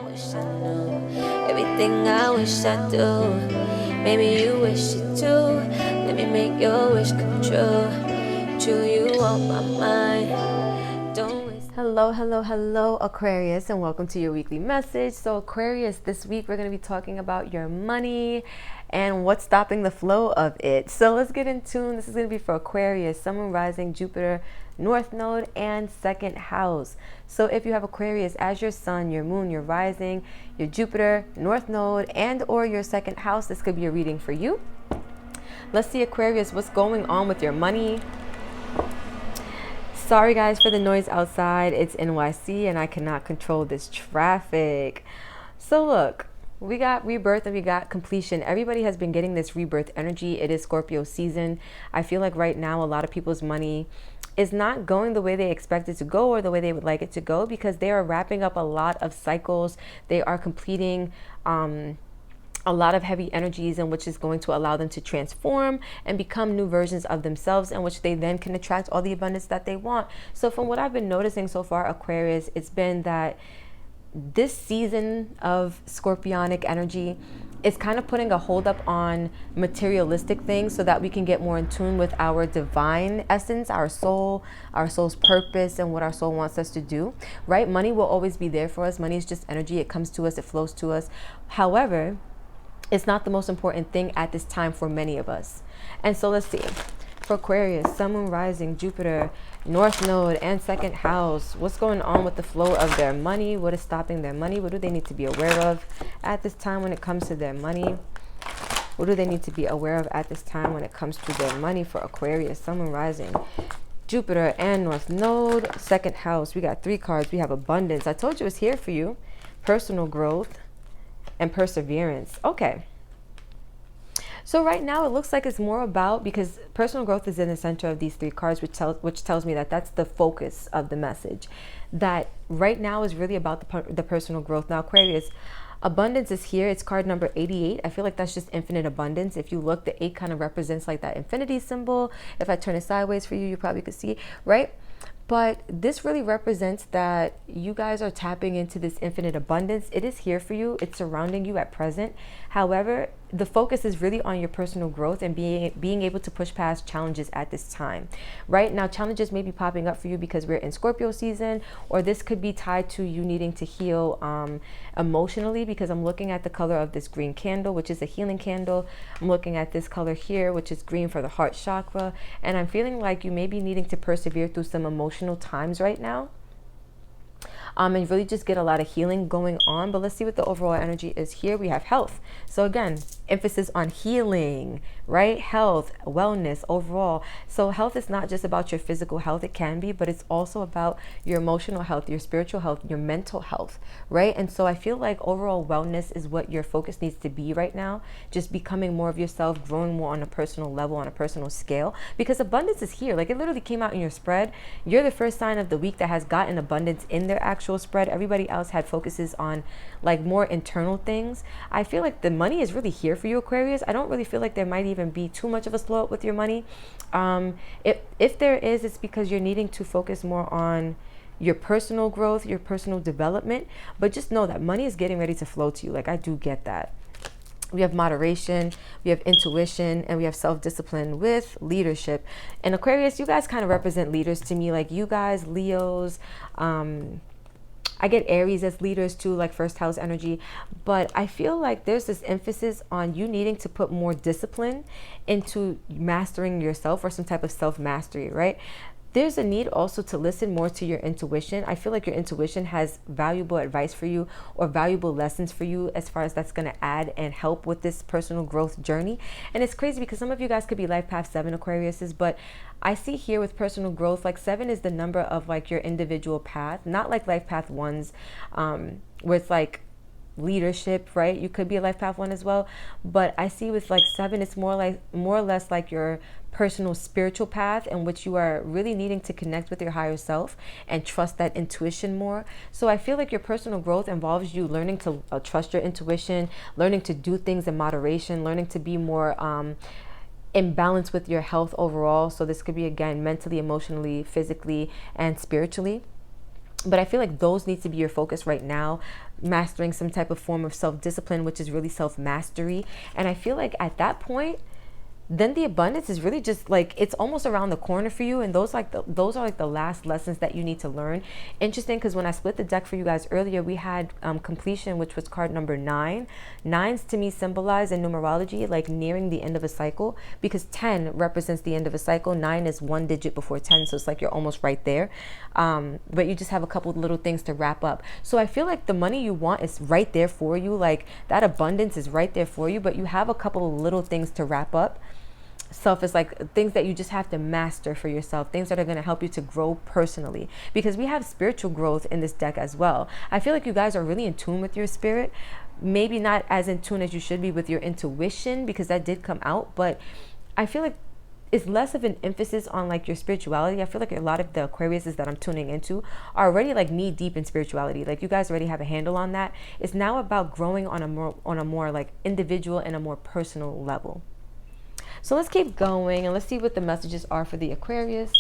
wish I knew everything I wish I do. Maybe you wish it too. Let me make your wish come true. True, you on my mind. Don't waste. Hello, Aquarius, and welcome to your weekly message. So, Aquarius, this week we're going to be talking about your money and what's stopping the flow of it. So, let's get in tune. This is going to be for Aquarius, Sun, Moon, Rising, Jupiter, North Node, and second house. So, if you have Aquarius as your sun, your moon, your rising, your Jupiter, North Node, and or your second house, this could be a reading for you. Let's see, Aquarius, what's going on with your money. Sorry guys for the noise outside. It's NYC and I cannot control this traffic. So look, we got rebirth and we got completion. Everybody has been getting this rebirth energy. It is Scorpio season. I feel like right now a lot of people's money is not going the way they expect it to go or the way they would like it to go, because they are wrapping up a lot of cycles. They are completing a lot of heavy energies, in which is going to allow them to transform and become new versions of themselves, in which they then can attract all the abundance that they want. So from what I've been noticing so far, Aquarius, it's been that this season of scorpionic energy is kind of putting a hold up on materialistic things so that we can get more in tune with our divine essence, our soul, our soul's purpose, and what our soul wants us to do, right? Money will always be there for us. Money is just energy. It comes to us, it flows to us. However, it's not the most important thing at this time for many of us. And so let's see. For Aquarius, Sun, Moon, Rising, Jupiter, North Node, and second house, what's going on with the flow of their money? What is stopping their money? What do they need to be aware of at this time when it comes to their money? What do they need to be aware of at this time when it comes to their money for Aquarius, Sun, Moon, Rising, Jupiter, and North Node, second house? We got 3 cards. We have abundance. I told you it's here for you. Personal growth and perseverance. Okay. So right now it looks like it's more about, because personal growth is in the center of these 3 cards, which tells me that that's the focus of the message. That right now is really about the personal growth. Now, Aquarius, abundance is here. It's card number 88. I feel like that's just infinite abundance. If you look, the 8 kind of represents like that infinity symbol. If I turn it sideways for you, you probably could see, right? But this really represents that you guys are tapping into this infinite abundance. It is here for you. It's surrounding you at present. However, the focus is really on your personal growth and being able to push past challenges at this time. Right now, challenges may be popping up for you because we're in Scorpio season, or this could be tied to you needing to heal emotionally, because I'm looking at the color of this green candle, which is a healing candle. I'm looking at this color here, which is green for the heart chakra. And I'm feeling like you may be needing to persevere through some emotional times right now. And really just get a lot of healing going on. But let's see what the overall energy is here. We have health. So again, emphasis on healing, right? Health, wellness overall. So health is not just about your physical health. It can be, but it's also about your emotional health, your spiritual health, your mental health, right? And so I feel like overall wellness is what your focus needs to be right now. Just becoming more of yourself, growing more on a personal level, on a personal scale, because abundance is here. Like, it literally came out in your spread. You're the first sign of the week that has gotten abundance in their actual spread. Everybody else had focuses on like more internal things. I feel like the money is really here for you, Aquarius. I don't really feel like there might even be too much of a slow up with your money. If there is, it's because you're needing to focus more on your personal growth, your personal development. But just know that money is getting ready to flow to you. Like, I do get that. We have moderation, we have intuition, and we have self-discipline with leadership. And Aquarius, you guys kind of represent leaders to me. Like, you guys, Leos, I get Aries as leaders too, like first house energy. But I feel like there's this emphasis on you needing to put more discipline into mastering yourself, or some type of self-mastery, right? There's a need also to listen more to your intuition. I feel like your intuition has valuable advice for you, or valuable lessons for you, as far as that's going to add and help with this personal growth journey. And it's crazy because some of you guys could be life path 7 Aquariuses, but I see here with personal growth, like 7 is the number of like your individual path, not like life path 1s, with like leadership, right? You could be a life path 1 as well, but I see with like 7, it's more or less like your personal spiritual path, in which you are really needing to connect with your higher self and trust that intuition more. So I feel like your personal growth involves you learning to trust your intuition, learning to do things in moderation, learning to be more in balance with your health overall. So this could be, again, mentally, emotionally, physically, and spiritually. But I feel like those need to be your focus right now. mastering some type of form of self-discipline, which is really self-mastery. And I feel like at that point, then the abundance is really just like, it's almost around the corner for you. And those are like the last lessons that you need to learn. Interesting, because when I split the deck for you guys earlier, we had completion, which was card number 9. Nines to me symbolize in numerology like nearing the end of a cycle, because 10 represents the end of a cycle. 9 is one digit before 10, so it's like you're almost right there. But you just have a couple little things to wrap up. So I feel like the money you want is right there for you. Like that abundance is right there for you, but you have a couple of little things to wrap up. Self is like things that you just have to master for yourself, things that are going to help you to grow personally, because we have spiritual growth in this deck as well. I feel like you guys are really in tune with your spirit, maybe not as in tune as you should be with your intuition, because that did come out, but I feel like it's less of an emphasis on like your spirituality. I feel like a lot of the Aquariuses that I'm tuning into are already like knee deep in spirituality. Like you guys already have a handle on that. It's now about growing on a more like individual and a more personal level. So let's keep going and let's see what the messages are for the Aquarius.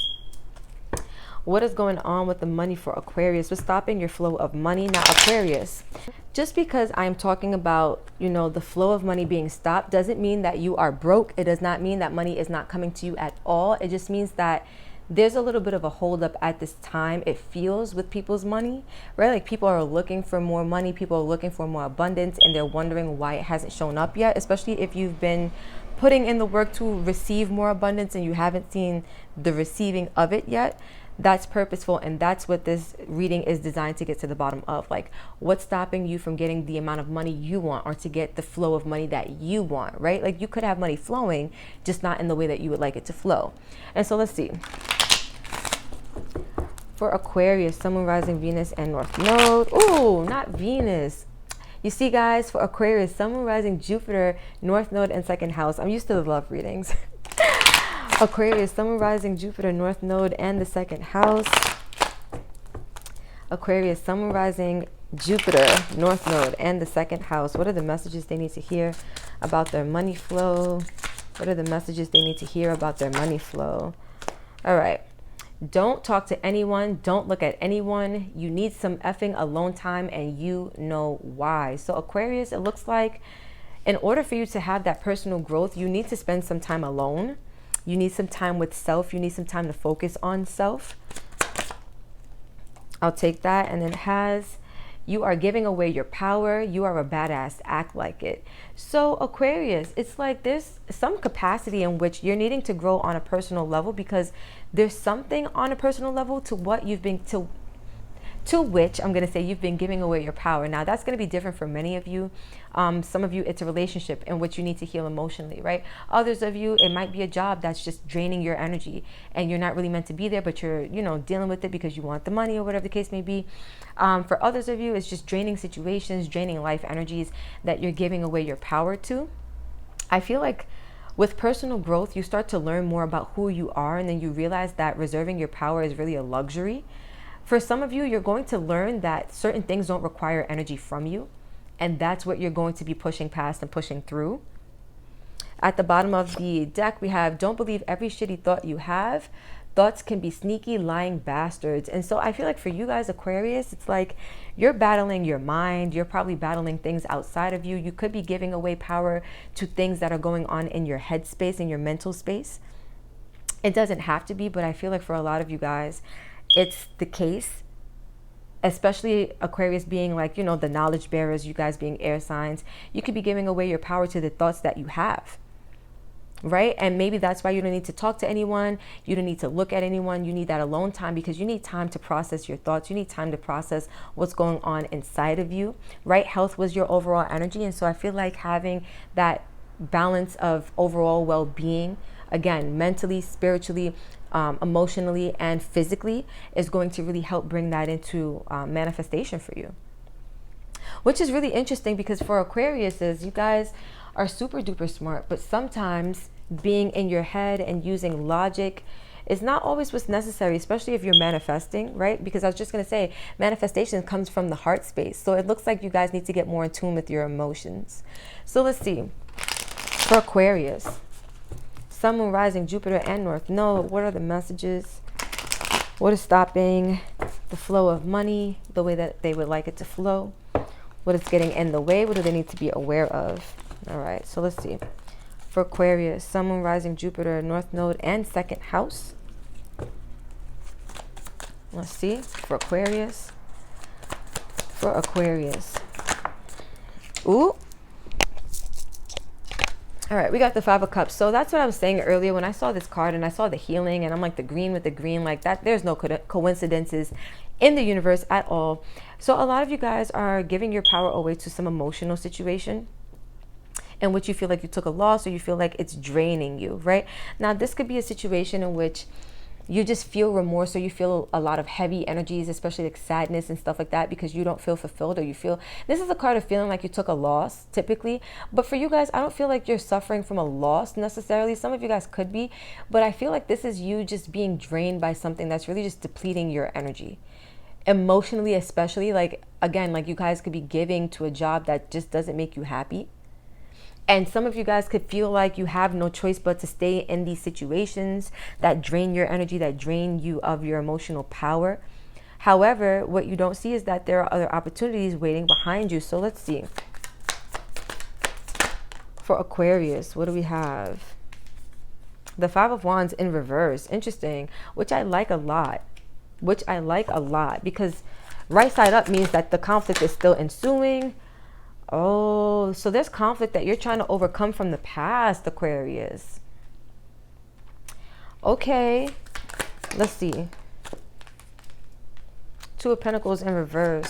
What is going on with the money for Aquarius? What's stopping your flow of money? Now, Aquarius, just because I'm talking about, you know, the flow of money being stopped doesn't mean that you are broke. It does not mean that money is not coming to you at all. It just means that there's a little bit of a holdup at this time. It feels with people's money, right? Like people are looking for more money. People are looking for more abundance, and they're wondering why it hasn't shown up yet, especially if you've been putting in the work to receive more abundance and you haven't seen the receiving of it yet. That's purposeful, and that's what this reading is designed to get to the bottom of. Like, what's stopping you from getting the amount of money you want, or to get the flow of money that you want, right? Like you could have money flowing, just not in the way that you would like it to flow. And so let's see. For Aquarius, Sun, Moon, Rising, Venus, and North Node. Ooh, not Venus. You see, guys, for Aquarius, Sun, Moon, Rising, Jupiter, North Node, and second house. I'm used to the love readings. Aquarius, Sun, Moon, Rising, Jupiter, North Node, and the second house. Aquarius, Sun, Moon, Rising, Jupiter, North Node, and the second house. What are the messages they need to hear about their money flow? What are the messages they need to hear about their money flow? All right. Don't talk to anyone. Don't look at anyone. You need some effing alone time, and you know why. So Aquarius, it looks like in order for you to have that personal growth, you need to spend some time alone. You need some time with self. You need some time to focus on self. I'll take that. And then has, you are giving away your power. You are a badass. Act like it. So Aquarius, it's like there's some capacity in which you're needing to grow on a personal level, because there's something on a personal level to what you've been to which I'm going to say you've been giving away your power. Now that's going to be different for many of you. Some of you, it's a relationship in which you need to heal emotionally, right? Others of you, it might be a job that's just draining your energy and you're not really meant to be there, but you're, you know, dealing with it because you want the money or whatever the case may be. For others of you, it's just draining situations, draining life energies that you're giving away your power to. I feel like with personal growth, you start to learn more about who you are, and then you realize that reserving your power is really a luxury. For some of you, you're going to learn that certain things don't require energy from you, and that's what you're going to be pushing past and pushing through. At the bottom of the deck, we have, don't believe every shitty thought you have. Thoughts can be sneaky, lying bastards. And so I feel like for you guys, Aquarius, it's like you're battling your mind. You're probably battling things outside of you. You could be giving away power to things that are going on in your head space, in your mental space. It doesn't have to be, but I feel like for a lot of you guys, it's the case, especially Aquarius being like, you know, the knowledge bearers, you guys being air signs. You could be giving away your power to the thoughts that you have, right? And maybe that's why you don't need to talk to anyone. You don't need to look at anyone. You need that alone time, because you need time to process your thoughts. You need time to process what's going on inside of you, right? Health was your overall energy. And so I feel like having that balance of overall well-being, again, mentally, spiritually, emotionally, and physically, is going to really help bring that into manifestation for you. Which is really interesting, because for Aquarius, you guys are super duper smart, but sometimes being in your head and using logic is not always what's necessary, especially if you're manifesting, right? Because I was just going to say, manifestation comes from the heart space. So it looks like you guys need to get more in tune with your emotions. So let's see. For Aquarius, Sun, Moon, Rising, Jupiter, and North Node, what are the messages? What is stopping the flow of money the way that they would like it to flow? What is getting in the way? What do they need to be aware of? All right, so let's see. For Aquarius, Sun, Moon, Rising, Jupiter, North Node, and second house. Let's see. For Aquarius. For Aquarius. Ooh. All right, we got the Five of Cups. So that's what I was saying earlier when I saw this card and I saw the healing and I'm like the green with the green, like that. There's no coincidences in the universe at all. So a lot of you guys are giving your power away to some emotional situation in which you feel like you took a loss or you feel like it's draining you, right? Now, this could be a situation in which you just feel remorse or you feel a lot of heavy energies, especially like sadness and stuff like that, because you don't feel fulfilled or you feel, this is a card of feeling like you took a loss typically. But for you guys, I don't feel like you're suffering from a loss necessarily. Some of you guys could be, but I feel like this is you just being drained by something that's really just depleting your energy. Emotionally, especially, like, again, like you guys could be giving to a job that just doesn't make you happy. And some of you guys could feel like you have no choice but to stay in these situations that drain your energy, that drain you of your emotional power. However, what you don't see is that there are other opportunities waiting behind you. So let's see. For Aquarius, what do we have? The Five of Wands in reverse. Interesting. Which I like a lot. Because right side up means that the conflict is still ensuing. Oh, so there's conflict that you're trying to overcome from the past, Aquarius. Okay, let's see. Two of Pentacles in reverse.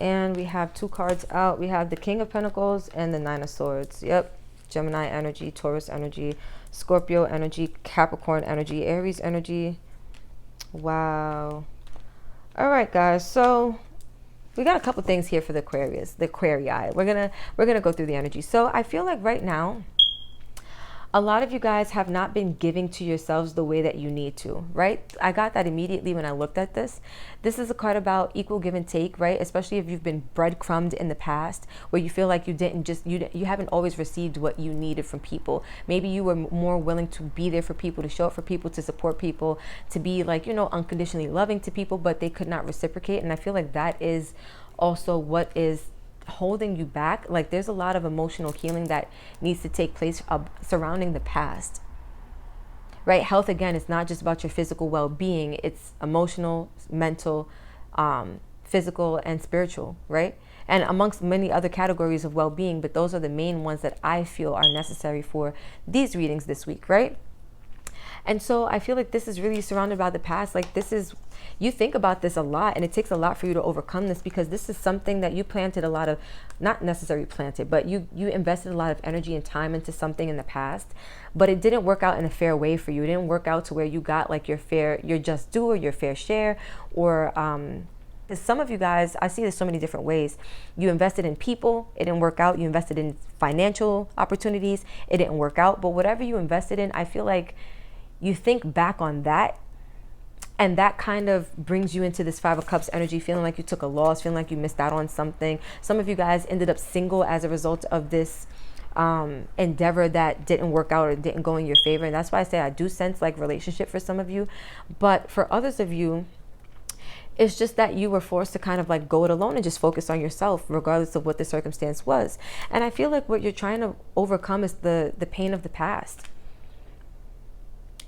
And we have two cards out. We have the King of Pentacles and the Nine of Swords. Yep, Gemini energy, Taurus energy, Scorpio energy, Capricorn energy, Aries energy. Wow. All right, guys, so we got a couple things here for the Aquarius, the Aquarii. We're gonna go through the energy. So I feel like right now, a lot of you guys have not been giving to yourselves the way that you need to, right? I got that immediately when I looked at this. This is a card about equal give and take, right? Especially if you've been breadcrumbed in the past, where you feel like you didn't just, you haven't always received what you needed from people. Maybe you were more willing to be there for people, to show up for people, to support people, to be like, you know, unconditionally loving to people, but they could not reciprocate. And I feel like that is also what is holding you back. Like there's a lot of emotional healing that needs to take place surrounding the past, right? Health, again, is not just about your physical well-being. It's emotional, mental, physical, and spiritual, right? And amongst many other categories of well-being, but those are the main ones that I feel are necessary for these readings this week, right? And so I feel like this is really surrounded by the past. Like this is, you think about this a lot, and it takes a lot for you to overcome this, because this is something that you planted a lot of, not necessarily planted, but you invested a lot of energy and time into something in the past, but it didn't work out in a fair way for you. It didn't work out to where you got like your just due or your fair share, or some of you guys, I see this so many different ways. You invested in people, it didn't work out. You invested in financial opportunities, it didn't work out. But whatever you invested in, I feel like you think back on that, and that kind of brings you into this Five of Cups energy, feeling like you took a loss, feeling like you missed out on something. Some of you guys ended up single as a result of this endeavor that didn't work out or didn't go in your favor. And that's why I say I do sense like relationship for some of you. But for others of you, it's just that you were forced to kind of like go it alone and just focus on yourself, regardless of what the circumstance was. And I feel like what you're trying to overcome is the pain of the past.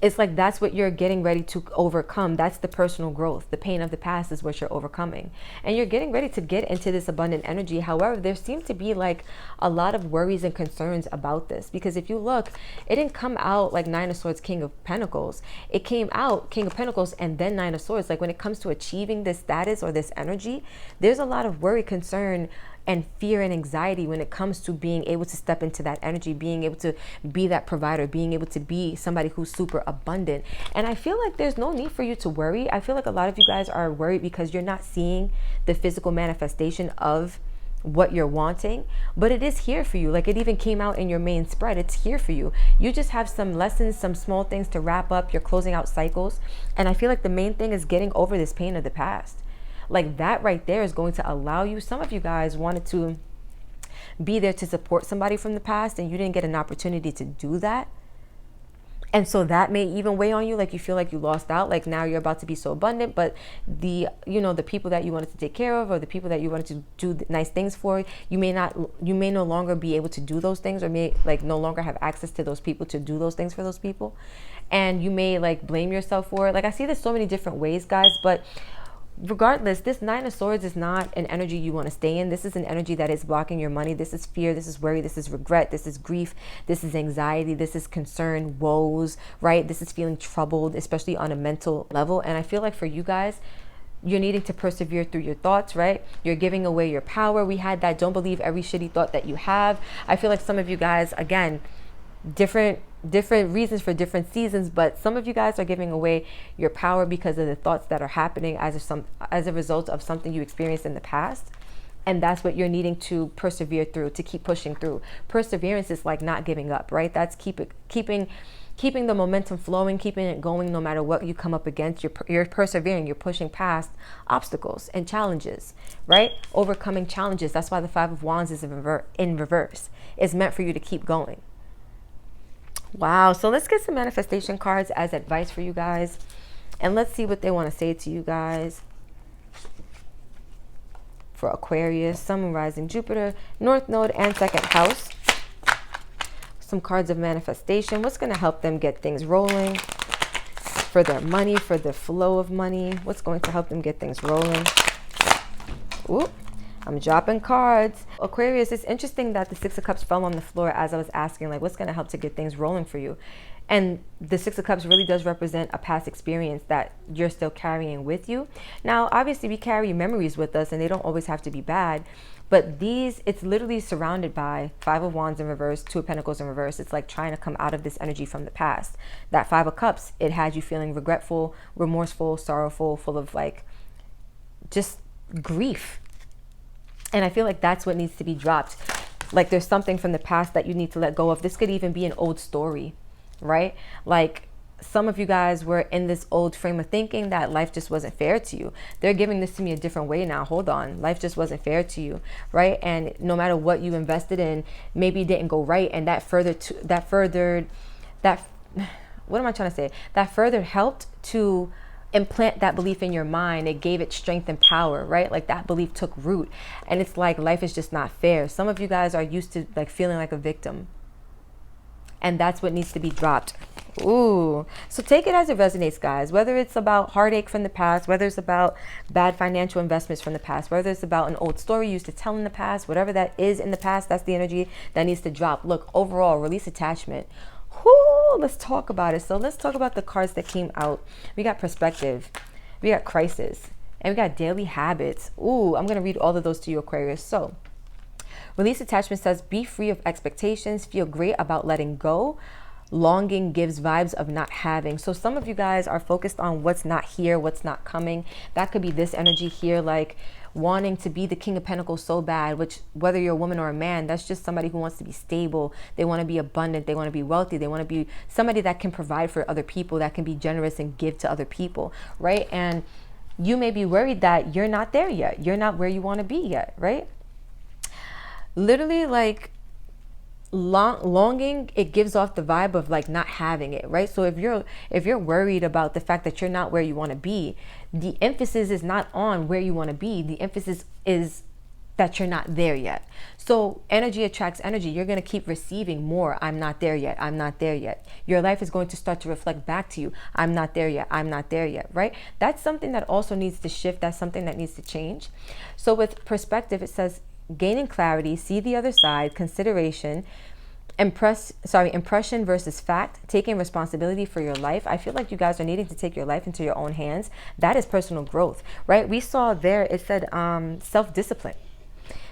It's like that's what you're getting ready to overcome. That's the personal growth. The pain of the past is what you're overcoming. And you're getting ready to get into this abundant energy. However, there seems to be like a lot of worries and concerns about this. Because if you look, it didn't come out like Nine of Swords, King of Pentacles. It came out King of Pentacles and then Nine of Swords. Like when it comes to achieving this status or this energy, there's a lot of worry, concern, and fear and anxiety when it comes to being able to step into that energy, being able to be that provider, being able to be somebody who's super abundant. And I feel like there's no need for you to worry. I feel like a lot of you guys are worried because you're not seeing the physical manifestation of what you're wanting, but it is here for you. Like it even came out in your main spread. It's here for you. You just have some lessons, some small things to wrap up. You're closing out cycles. And I feel like the main thing is getting over this pain of the past. Like that right there is going to allow you. Some of you guys wanted to be there to support somebody from the past and you didn't get an opportunity to do that. And so that may even weigh on you, like you feel like you lost out, like now you're about to be so abundant, but the, you know, the people that you wanted to take care of, or the people that you wanted to do nice things for, you may no longer be able to do those things, or may like no longer have access to those people to do those things for those people. And you may like blame yourself for it. Like I see this so many different ways, guys, but regardless, this Nine of Swords is not an energy you want to stay in. This is an energy that is blocking your money. This is fear. This is worry. This is regret. This is grief. This is anxiety. This is concern, woes, right? This is feeling troubled, especially on a mental level. And I feel like for you guys, you're needing to persevere through your thoughts, right? You're giving away your power. We had that, don't believe every shitty thought that you have. I feel like some of you guys, again, different reasons for different seasons, but some of you guys are giving away your power because of the thoughts that are happening as a result of something you experienced in the past. And that's what you're needing to persevere through, to keep pushing through. Perseverance is like not giving up, right? That's keeping the momentum flowing, keeping it going no matter what you come up against. You're persevering, you're pushing past obstacles and challenges, right? Overcoming challenges. That's why the Five of Wands is in reverse. It's meant for you to keep going. Wow, so let's get some manifestation cards as advice for you guys. And let's see what they want to say to you guys. For Aquarius, Sun, Moon, Rising, Jupiter, North Node, and second house. Some cards of manifestation. What's going to help them get things rolling? For their money, for the flow of money. What's going to help them get things rolling? Ooh. I'm dropping cards. Aquarius, it's interesting that the Six of Cups fell on the floor as I was asking, like, what's going to help to get things rolling for you? And the Six of Cups really does represent a past experience that you're still carrying with you. Now, obviously, we carry memories with us, and they don't always have to be bad. But it's literally surrounded by Five of Wands in reverse, Two of Pentacles in reverse. It's like trying to come out of this energy from the past. That Five of Cups, it had you feeling regretful, remorseful, sorrowful, full of like just grief. And I feel like that's what needs to be dropped. Like there's something from the past that you need to let go of. This could even be an old story, right? Like some of you guys were in this old frame of thinking that life just wasn't fair to you. They're giving this to me a different way now. Hold on. Life just wasn't fair to you, right? And no matter what you invested in, maybe it didn't go right. And that furthered, what am I trying to say? That further helped to implant that belief in your mind. It gave it strength and power, right? Like that belief took root, and it's like life is just not fair. Some of you guys are used to like feeling like a victim, and that's what needs to be dropped. Ooh, so take it as it resonates, guys. Whether it's about heartache from the past, whether it's about bad financial investments from the past, whether it's about an old story you used to tell in the past, whatever that is in the past, that's the energy that needs to drop. Look, overall, release attachment. Whoo, let's talk about it. So let's talk about the cards that came out. We got perspective, we got crisis, and we got daily habits. Ooh, I'm going to read all of those to you, Aquarius. So release attachment says, be free of expectations, feel great about letting go. Longing gives vibes of not having. So some of you guys are focused on what's not here, what's not coming. That could be this energy here, like wanting to be the King of Pentacles so bad, which whether you're a woman or a man, that's just somebody who wants to be stable. They want to be abundant. They want to be wealthy. They want to be somebody that can provide for other people, that can be generous and give to other people, right? And you may be worried that you're not there yet. You're not where you want to be yet, right? Literally, like longing, it gives off the vibe of like not having it, right? So if you're worried about the fact that you're not where you want to be, the emphasis is not on where you want to be. The emphasis is that you're not there yet. So energy attracts energy. You're going to keep receiving more. I'm not there yet. I'm not there yet. Your life is going to start to reflect back to you. I'm not there yet. I'm not there yet, right? That's something that also needs to shift. That's something that needs to change. So with perspective, it says gaining clarity, see the other side, consideration, impression versus fact, taking responsibility for your life. I feel like you guys are needing to take your life into your own hands. That is personal growth, right? We saw there, it said self-discipline.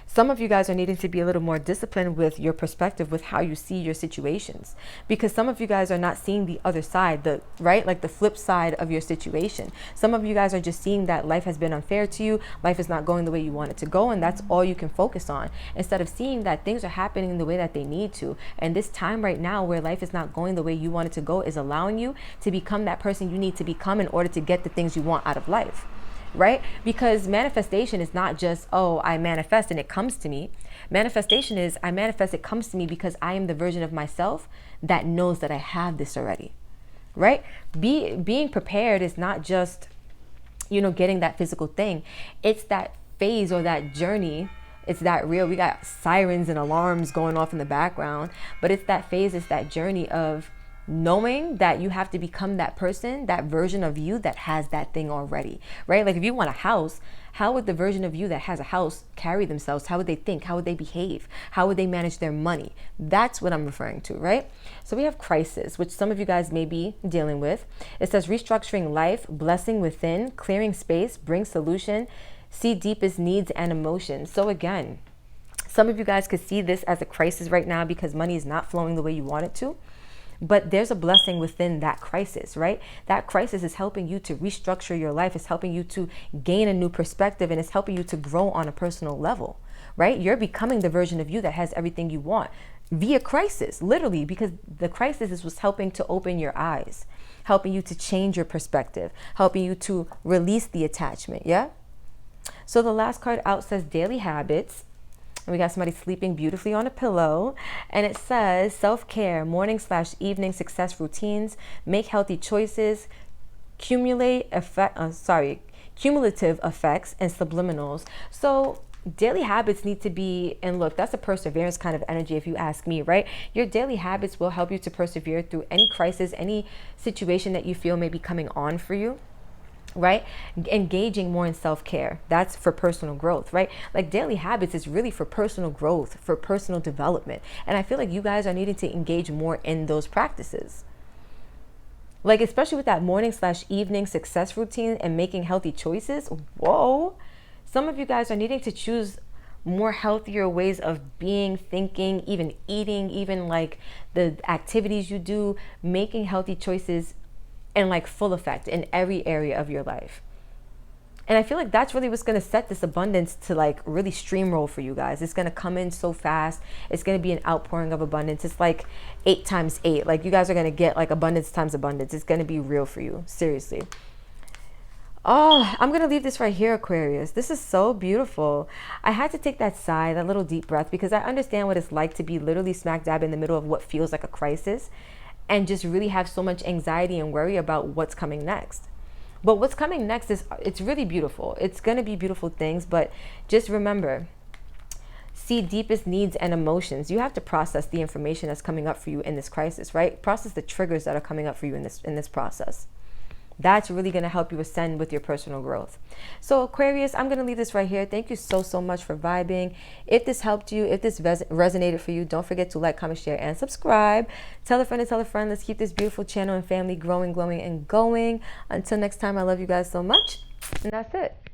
Some of you guys are needing to be a little more disciplined with your perspective, with how you see your situations, because some of you guys are not seeing the other side, right? Like the flip side of your situation. Some of you guys are just seeing that life has been unfair to you. Life is not going the way you want it to go. And that's all you can focus on, instead of seeing that things are happening the way that they need to. And this time right now where life is not going the way you want it to go is allowing you to become that person you need to become in order to get the things you want out of life. Right? Because manifestation is not just, oh, I manifest and it comes to me. Manifestation is, I manifest, it comes to me because I am the version of myself that knows that I have this already. right? Being prepared is not just, getting that physical thing. It's that phase or that journey. It's that real. We got sirens and alarms going off in the background, but it's that phase, it's that journey of knowing that you have to become that person, that version of you that has that thing already, right? Like if you want a house, how would the version of you that has a house carry themselves? How would they think? How would they behave? How would they manage their money? That's what I'm referring to, right? So we have crisis, which some of you guys may be dealing with. It says restructuring life, blessing within, clearing space, bring solution, see deepest needs and emotions. So again, some of you guys could see this as a crisis right now because money is not flowing the way you want it to. But there's a blessing within that crisis, right? That crisis is helping you to restructure your life. It's helping you to gain a new perspective, and it's helping you to grow on a personal level, right? You're becoming the version of you that has everything you want via crisis, literally, because the crisis is what's helping to open your eyes, helping you to change your perspective, helping you to release the attachment, yeah? So the last card out says daily habits. And we got somebody sleeping beautifully on a pillow. And it says self-care, morning/evening success routines, make healthy choices, cumulative effects and subliminals. So daily habits need to be, and look, that's a perseverance kind of energy if you ask me, right? Your daily habits will help you to persevere through any crisis, any situation that you feel may be coming on for you, right? Engaging more in self-care. That's for personal growth, right? Like daily habits is really for personal growth, for personal development. And I feel like you guys are needing to engage more in those practices. Like, especially with that morning/evening success routine and making healthy choices. Whoa. Some of you guys are needing to choose more healthier ways of being, thinking, even eating, even like the activities you do, making healthy choices and like full effect in every area of your life. And I feel like that's really what's going to set this abundance to like really streamroll for you guys. It's going to come in so fast. It's going to be an outpouring of abundance. It's like 8 times 8. Like you guys are going to get like abundance times abundance. It's going to be real for you. Seriously. Oh, I'm going to leave this right here, Aquarius. This is so beautiful. I had to take that sigh, that little deep breath, because I understand what it's like to be literally smack dab in the middle of what feels like a crisis and just really have so much anxiety and worry about what's coming next. But what's coming next is, it's really beautiful. It's going to be beautiful things, but just remember, see deepest needs and emotions. You have to process the information that's coming up for you in this crisis, right? Process the triggers that are coming up for you in this process. That's really going to help you ascend with your personal growth. So Aquarius, I'm going to leave this right here. Thank you so much for vibing. If this helped you, if this resonated for you, don't forget to like, comment, share, and subscribe. Tell a friend to tell a friend. Let's keep this beautiful channel and family growing, glowing, and going. Until next time, I love you guys so much. And that's it.